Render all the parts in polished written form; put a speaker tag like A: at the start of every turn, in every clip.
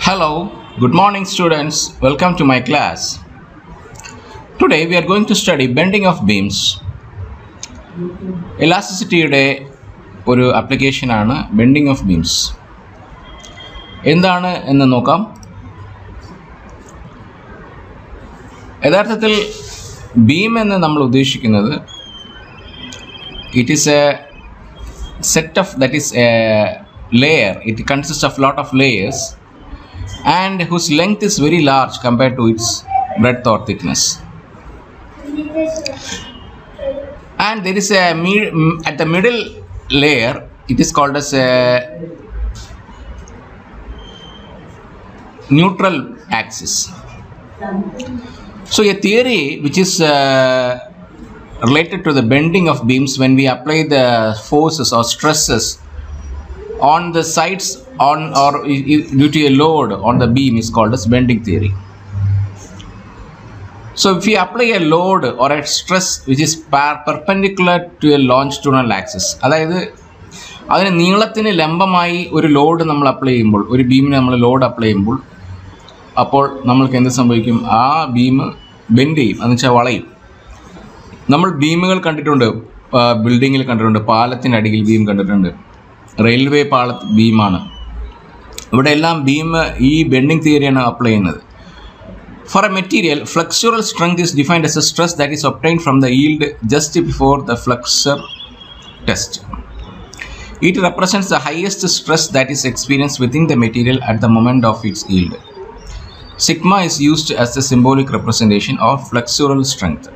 A: Hello, good morning students. Welcome to my class. Today we are going to study bending of beams. Elasticity ഒരു ആപ്ലിക്കേഷനാണ് bending of beams. എന്താണ് എന്ന് നോക്കാം. യഥാർത്ഥത്തിൽ beam എന്ന് നമ്മൾ ഉദ്ദേശിക്കുന്നത് it is a set of that is a layer. It consists of lot of layers and whose length is very large compared to its breadth or thickness. And there is at the middle layer, it is called as a neutral axis. So a theory which is related to the bending of beams when we apply the forces or stresses on the sides or due to a load on the beam is called as bending theory. So if we apply a load or a stress which is perpendicular to a longitudinal axis, അതായത് അതിന് നീളത്തിന് ലംബമായി ഒരു load നമ്മൾ apply ചെയ്യുമ്പോൾ, ഒരു ബീമിന് നമ്മൾ load apply ചെയ്യുമ്പോൾ, അപ്പോൾ നമ്മൾക്ക് എന്ത് സംഭവിക്കും? ആ ബീം ബെൻഡ് ചെയ്യും, എന്ന് വെച്ചാൽ വളയും. നമ്മൾ ബീമുകൾ കണ്ടിട്ടുണ്ട്, ബിൽഡിങ്ങിൽ കണ്ടിട്ടുണ്ട്, പാലത്തിനടിയിൽ ബീം കണ്ടിട്ടുണ്ട്, റെയിൽവേ ബീമാണ്. ഇവിടെ എല്ലാം ബീം ഈ ബെൻഡിങ് തിയറിയാണ് അപ്ലൈ ചെയ്യുന്നത്. For a material, flexural strength is defined as a stress that is obtained from the yield just before the flexure test. It represents the highest stress that is experienced within the material at the moment of its yield. Sigma is used as the symbolic representation of flexural strength.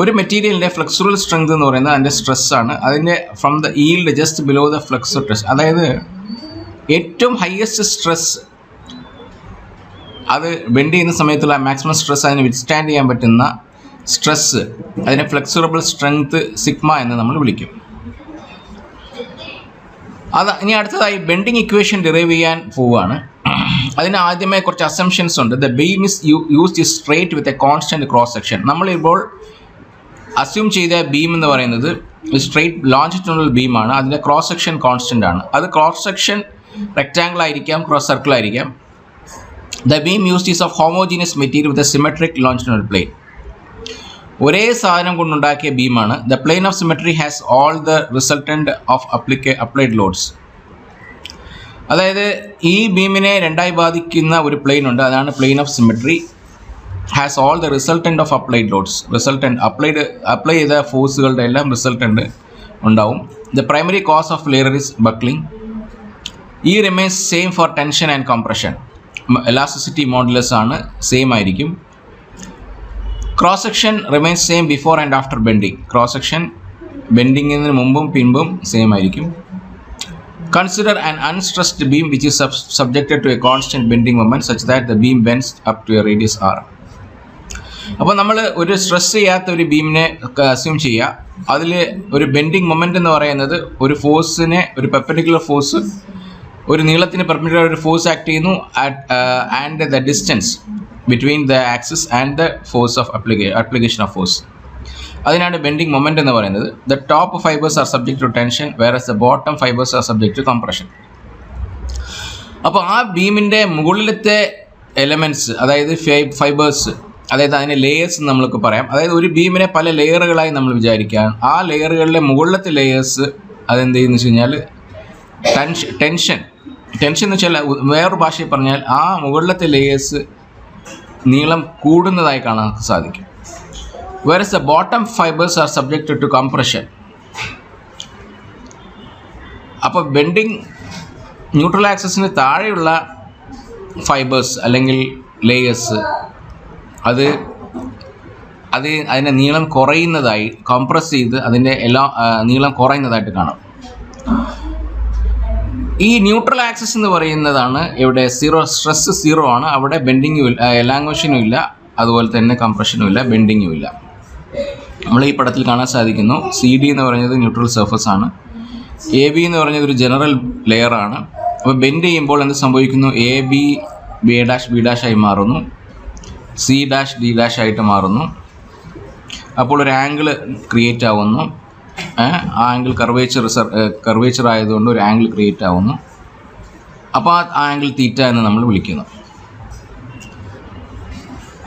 A: ഒരു മെറ്റീരിയലിൻ്റെ ഫ്ലെക്സുറൽ strength എന്ന് പറയുന്നത് അതിൻ്റെ സ്ട്രെസ്സാണ്. അതിൻ്റെ from the yield just below the flexor test, അതായത് ഏറ്റവും highest stress അത് bend ചെയ്യുന്ന സമയത്തുള്ള മാക്സിമം സ്ട്രെസ്, അതിന് വിത്ത്സ്റ്റാൻഡ് ചെയ്യാൻ പറ്റുന്ന സ്ട്രെസ്, അതിനെ ഫ്ലെക്സുറബിൾ സ്ട്രെങ്ത് സിഗ്മ എന്ന് നമ്മൾ വിളിക്കും. ഇനി അടുത്തതായി ബെൻഡിങ് ഇക്വേഷൻ ഡിറൈവ് ചെയ്യാൻ പോവുകയാണ്. അതിന് ആദ്യമേ കുറച്ച് അസംഷൻസ് ഉണ്ട്. The beam is used straight with a constant cross section. നമ്മളിപ്പോൾ അസ്യൂം ചെയ്ത ബീം എന്ന് പറയുന്നത് സ്ട്രേറ്റ് ലോഞ്ചിറ്റ്യൂണൽ ബീമാണ്. അതിൻ്റെ ക്രോസ് സെക്ഷൻ കോൺസ്റ്റൻ്റ് ആണ്. അത് ക്രോസ് സെക്ഷൻ റെക്റ്റാങ്കിൾ ആയിരിക്കാം, ക്രോസ് സർക്കിൾ ആയിരിക്കാം. The beam used is of homogeneous material with a symmetric longitudinal plane. ഒരേ സാധനം കൊണ്ടുണ്ടാക്കിയ ബീമാണ്. The plane of symmetry has all the resultant of applied loads. അതായത് ഈ ബീമിനെ രണ്ടായി ബാധിക്കുന്ന ഒരു പ്ലെയിൻ ഉണ്ട്, അതാണ് plane of symmetry. Has all the resultant of applied loads. Apply ചെയ്ത ഫോഴ്സുകളുടെ എല്ലാം റിസൾട്ടൻറ്റ് ഉണ്ടാവും. The primary cause of layer is buckling. ഈ remains same for tension and compression. Elasticity modulus ആണ്, സെയിം ആയിരിക്കും. Cross section remains same before and after bending. Cross section ബെൻഡിങ്ങിന് മുമ്പും പിൻപും സെയിം ആയിരിക്കും. Consider an unstressed beam which is subjected to a constant bending moment such that the beam bends up to a radius r. അപ്പോൾ നമ്മൾ ഒരു stress ചെയ്യാത്ത ഒരു ബീമിനെ assume ചെയ്യുക. അതിൽ ഒരു ബെൻഡിങ് മൊമെൻ്റ് എന്ന് പറയുന്നത് ഒരു ഫോഴ്സിനെ, ഒരു പെർപെൻഡിക്കുലർ ഫോഴ്സ്, ഒരു നീളത്തിന് പെർപെൻഡിക്കുലർ ഒരു ഫോഴ്സ് ആക്ട് ചെയ്യുന്നു and the distance between the axis and the force of application of force. അതിനാണ് ബെൻഡിങ് മൊമെൻ്റ് എന്ന് പറയുന്നത്. The top fibres are subject to tension whereas the bottom fibres are subject to compression. അപ്പോൾ ആ ബീമിൻ്റെ മുകളിലത്തെ elements, അതായത് fibres, അതായത് അതിൻ്റെ layers നമ്മൾക്ക് പറയാം. അതായത് ഒരു ബീമിനെ പല ലെയറുകളായി നമ്മൾ വിചാരിക്കാം. ആ ലെയറുകളിലെ മുകളിലത്തെ ലേയേഴ്സ് അതെന്ത് ചെയ്യുന്നു വെച്ച് കഴിഞ്ഞാൽ ടെൻഷൻ എന്ന് വെച്ചാൽ വേറൊരു ഭാഷയിൽ പറഞ്ഞാൽ ആ മുകളിലത്തെ ലേയേഴ്സ് നീളം കൂടുന്നതായി കാണാൻ സാധിക്കും. Whereas the bottom fibers are subjected to compression. അപ്പോൾ ബെൻഡിങ് ന്യൂട്രൽ ആക്സിസിന് താഴെയുള്ള ഫൈബേഴ്സ് അല്ലെങ്കിൽ ലേയേഴ്സ് അതിൻ്റെ നീളം കുറയുന്നതായി, കംപ്രസ് ചെയ്ത് അതിൻ്റെ നീളം കുറയുന്നതായിട്ട് കാണാം. ഈ ന്യൂട്രൽ ആക്സിസ് എന്ന് പറയുന്നതാണ് ഇവിടെ സീറോ, സ്ട്രെസ് സീറോ ആണ്. അവിടെ ബെൻഡിങ്ങും ഇല്ല, എലാങ്ങേഷനും ഇല്ല, അതുപോലെ തന്നെ കംപ്രഷനും ഇല്ല, ബെൻഡിങ്ങും ഇല്ല. നമ്മൾ ഈ പടത്തിൽ കാണാൻ സാധിക്കുന്നു. സി ഡി എന്ന് പറയുന്നത് ന്യൂട്രൽ സർഫസ് ആണ്. എ ബി എന്ന് പറയുന്നത് ഒരു ജനറൽ ലെയർ ആണ്. അപ്പോൾ ബെൻഡ് ചെയ്യുമ്പോൾ എന്ത് സംഭവിക്കുന്നു? A B B dash B dash ആയി മാറുന്നു, സി ഡാഷ് ഡി ഡാഷ് ആയിട്ട് മാറുന്നു. അപ്പോൾ ഒരു ആംഗിൾ ക്രിയേറ്റ് ആവുന്നു. ആ ആംഗിൾ കർവേച്ചർ ആയതുകൊണ്ട് ഒരു ആംഗിൾ ക്രിയേറ്റ് ആവുന്നു. അപ്പോൾ ആ ആംഗിൾ തീറ്റ എന്ന് നമ്മൾ വിളിക്കുന്നു.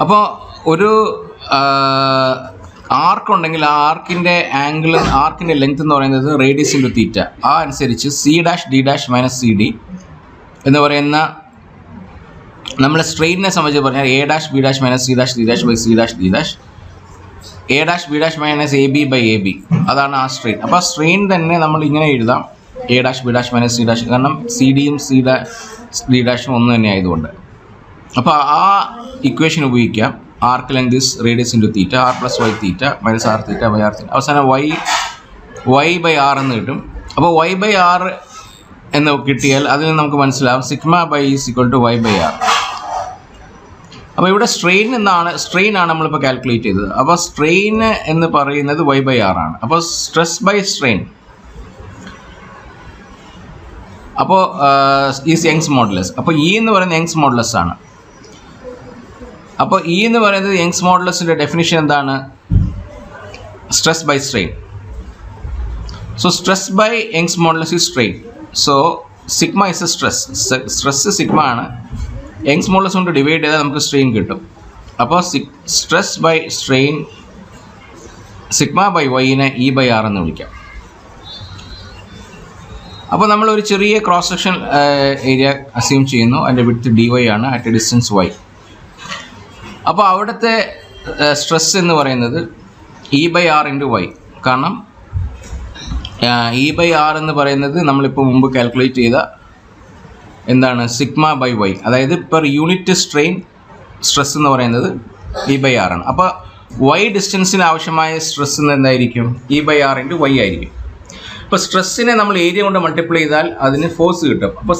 A: അപ്പോൾ ഒരു ആർക്ക് ഉണ്ടെങ്കിൽ ആ ആർക്കിൻ്റെ ലെങ്ത് എന്ന് പറയുന്നത് റേഡിയസ് ഇൻറ്റു തീറ്റ. ആ അനുസരിച്ച് C dash D dash minus C D എന്ന് പറയുന്ന നമ്മൾ സ്ട്രെയിറ്റിനെ സംബന്ധിച്ച് പറഞ്ഞാൽ A dash B dash minus C dash D dash by C dash D dash A dash B dash minus A B by A B, അതാണ് ആ strain. അപ്പോൾ ആ സ്ട്രെയിൻ തന്നെ നമ്മൾ ഇങ്ങനെ എഴുതാം, A dash B dash minus C dash, കാരണം C ഡിയും ഡി ഡാഷും ഒന്ന് തന്നെ ആയതുകൊണ്ട്. അപ്പോൾ ആ ഇക്വേഷൻ ഉപയോഗിക്കാം. Arc length is radius into theta, R plus Y theta minus R theta by R theta, അവസാനം വൈ ബൈ ആർ എന്ന് കിട്ടും. അപ്പോൾ വൈ ബൈ ആർ എന്ന് കിട്ടിയാൽ അതിൽ നമുക്ക് മനസ്സിലാവും sigma by is equal to Y by R. അപ്പോൾ ഇവിടെ സ്ട്രെയിൻ ആണ് നമ്മളിപ്പോൾ കാൽക്കുലേറ്റ് ചെയ്തത്. അപ്പോൾ സ്ട്രെയിൻ എന്ന് പറയുന്നത് വൈ ബൈ ആർ ആണ്. അപ്പോൾ സ്ട്രെസ് ബൈ സ്ട്രെയിൻ അപ്പോൾ ഈസ് യങ്സ് മോഡുലസ്. അപ്പോൾ ഇ എന്ന് പറയുന്നത് യങ്സ് മോഡുലസ് ആണ്. അപ്പോൾ ഇ എന്ന് പറയുന്നത് യങ്സ് മോഡുലസിൻ്റെ ഡെഫിനിഷൻ എന്താണ്? Stress by strain. So stress by Young's modulus is strain. So sigma is a stress sigma ആണ്. യങ്സ് മോഡുലസ് കൊണ്ട് ഡിവൈഡ് ചെയ്താൽ നമുക്ക് സ്ട്രെയിൻ കിട്ടും. അപ്പോൾ stress by strain sigma by വൈനെ ഇ ബൈ ആർ എന്ന് വിളിക്കാം. അപ്പോൾ നമ്മളൊരു ചെറിയ ക്രോസ് സെക്ഷൻ ഏരിയ അസ്യൂം ചെയ്യുന്നു. അതിൻ്റെ വിഡ്ത്ത് ഡി വൈ ആണ് അറ്റ് എ ഡിസ്റ്റൻസ് വൈ. അപ്പോൾ അവിടുത്തെ സ്ട്രെസ് എന്ന് പറയുന്നത് E by R into Y. കാരണം ഇ ബൈ ആർ എന്ന് പറയുന്നത് നമ്മളിപ്പോൾ മുമ്പ് കാൽക്കുലേറ്റ് ചെയ്ത എന്താണ് സിഗ്മ ബൈ വൈ, അതായത് പെർ യൂണിറ്റ് സ്ട്രെസ് എന്ന് പറയുന്നത് ഇ ബൈ ആർ ആണ്. അപ്പോൾ വൈ ഡിസ്റ്റൻസിന് ആവശ്യമായ സ്ട്രെസ് എന്തായിരിക്കും? E by R into Y ആയിരിക്കും. ഇപ്പോൾ സ്ട്രെസ്സിനെ നമ്മൾ ഏരിയ കൊണ്ട് മൾട്ടിപ്ലൈ ചെയ്താൽ അതിന് ഫോഴ്സ് കിട്ടും. അപ്പോൾ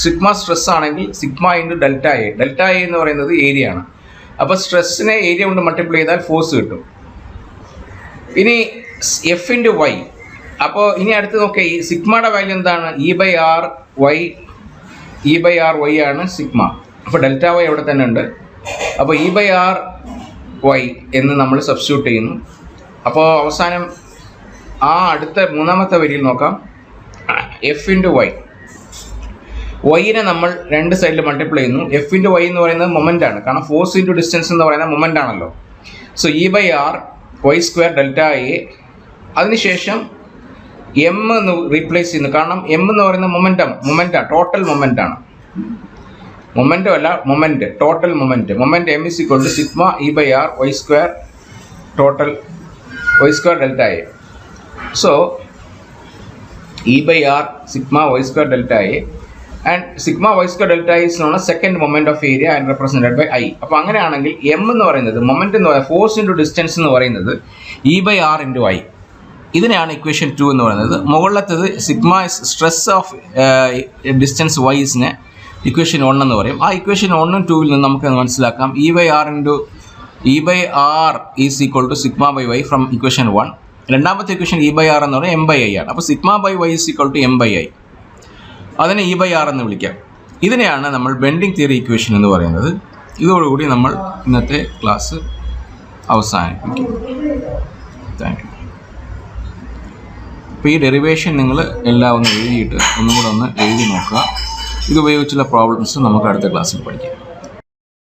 A: സിഗ്മ സ്ട്രെസ് ആണെങ്കിൽ സിഗ്മ ഇൻറ്റു ഡെൽറ്റ എ എന്ന് പറയുന്നത് ഏരിയ ആണ്. അപ്പോൾ സ്ട്രെസ്സിനെ ഏരിയ കൊണ്ട് മൾട്ടിപ്ലൈ ചെയ്താൽ ഫോഴ്സ് കിട്ടും. ഇനി എഫ് ഇൻറ്റു വൈ. അപ്പോൾ ഇനി അടുത്ത് നോക്കിയാൽ ഈ സിഗ്മയുടെ വാല്യൂ എന്താണ്? ഇ ബൈ ആർ വൈ ആണ് സിഗ്മ. അപ്പോൾ ഡെൽറ്റ വൈ അവിടെ തന്നെ ഉണ്ട്. അപ്പോൾ ഇ ബൈ ആർ വൈ എന്ന് നമ്മൾ സബ്സ്റ്റിറ്റ്യൂട്ട് ചെയ്യുന്നു. അപ്പോൾ അവസാനം ആ അടുത്ത മൂന്നാമത്തെ വരിയിൽ നോക്കാം, എഫ് ഇൻറ്റു വൈനെ നമ്മൾ രണ്ട് സൈഡിൽ മൾട്ടിപ്ലൈ ചെയ്യുന്നു. എഫ് ഇൻറ്റു വൈ എന്ന് പറയുന്നത് മൊമെൻ്റ് ആണ്, കാരണം ഫോഴ്സ് ഇൻറ്റു ഡിസ്റ്റൻസ് എന്ന് പറയുന്നത് മൊമെൻ്റ് ആണല്ലോ. So E by R Y square delta A. അതിനുശേഷം എം എന്ന് റീപ്ലേസ് ചെയ്യുന്നു, കാരണം എം എന്ന് പറയുന്നത് മൊമെൻ്റാണ്, ടോട്ടൽ മൊമെൻ്റ് ആണ്. മൊമെൻ്റോ അല്ല, total moment M is equal to sigma E by R Y square total Y square delta A. So E by R sigma y square delta A, and sigma y square delta A is known as second moment of area and represented by I. അപ്പോൾ അങ്ങനെയാണെങ്കിൽ M എന്ന് പറയുന്നത് moment എന്ന് പറയുന്നത് force into distance എന്ന് പറയുന്നത് E by R into I. ഇതിനെയാണ് equation 2 എന്ന് പറയുന്നത്. മുകളിലത്തേത് സിഗ്മ സ്ട്രെസ് ഓഫ് ഡിസ്റ്റൻസ് വൈസിനെ ഇക്വേഷൻ 1 എന്ന് പറയും. ആ ഇക്വേഷൻ 1 ഉം 2 നിന്ന് നമുക്ക് മനസ്സിലാക്കാം E by R is equal to sigma by Y from equation 1. രണ്ടാമത്തെ ഇക്വേഷൻ ഇ ബൈ ആർ എന്ന് പറയുന്നത് എം ബൈ ഐ ആണ്. അപ്പോൾ sigma by Y is equal to M by I. അതിനെ ഇ ബൈ ആർ എന്ന് വിളിക്കാം. ഇതിനെയാണ് നമ്മൾ ബെൻഡിങ് തിയറി ഇക്വേഷൻ എന്ന് പറയുന്നത്. ഇതോടുകൂടി നമ്മൾ ഇന്നത്തെ ക്ലാസ് അവസാനിപ്പിക്കും. Thank you. അപ്പോൾ ഈ ഡെറിവേഷൻ നിങ്ങൾ എല്ലാം ഒന്ന് എഴുതിയിട്ട് ഒന്നും കൂടെ ഒന്ന് എഴുതി നോക്കുക. ഇതുപയോഗിച്ചുള്ള പ്രോബ്ലംസ് നമുക്ക് അടുത്ത ക്ലാസ്സിൽ പഠിക്കാം.